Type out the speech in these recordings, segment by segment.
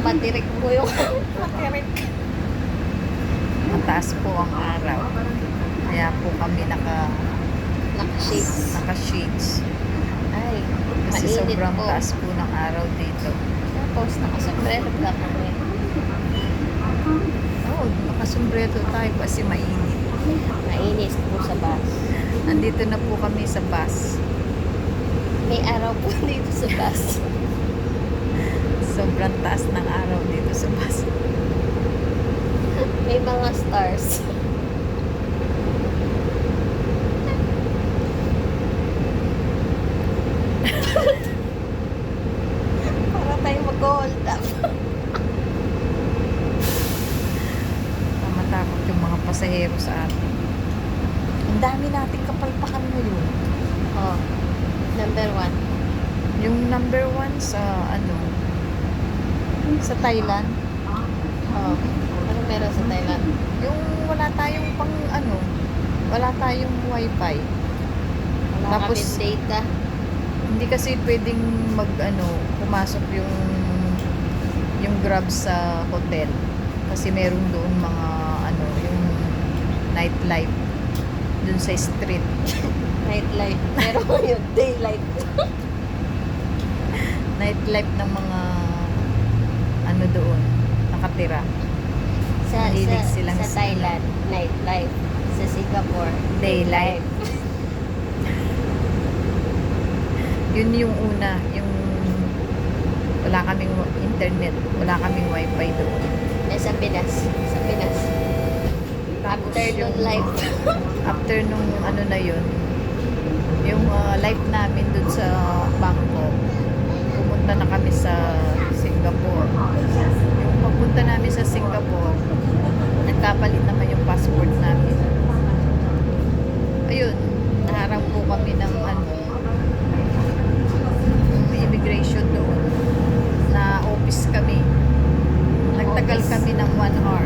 Matirik po yung matirik. Mataas po ang araw. Kaya po kami Naka-shades. naka-shades. Ay, Kasi mainit sobrang po. taas po ng araw dito. Tapos, nakasombrero ka kami. Oh, nakasombrero tayo kasi mainit. Mainit po sa bus. Andito na po kami sa bus. May araw po dito sa bus. Sobrang taas ng araw dito sa bus. May mga stars. Para tayo mag-hold up. Matakot yung mga pasahero sa atin. Ang dami nating kapalpakan ngayon. Oh, number 1. Yung number 1 sa sa Thailand. Oh, ano meron sa Thailand? Yung wala tayong wala tayong wifi. Wala Tapos, kaming data. Hindi kasi pwedeng pumasok yung Grab sa hotel. Kasi meron doon mga yung nightlife doon sa street. Nightlife. Pero yung daylight. Nightlife ng mga doon nakatira. Mahilig silang sa Thailand, nightlife. Sa Singapore, Daylight. Yun yung una, yung wala kaming internet, wala kaming wifi doon. Sa Pinas. Sa Pinas. Tapos Afternoon life. after nung na yun, yung life namin doon sa Bangkok, pumunta na kami sa Singapore. Yung pagpunta namin sa Singapore, nagkapalit naman yung passport namin. Ayun, naharap po kami ng immigration doon. Na office kami. Nagtagal Office. kami ng 1 hour.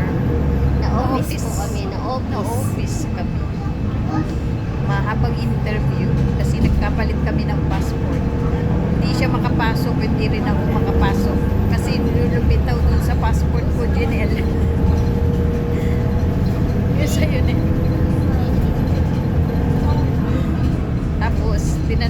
Na-office po kami. Na Na-office. office kami. Mahabang interview kasi nagkapalit kami ng passport. Hindi siya makapasok, hindi rin ako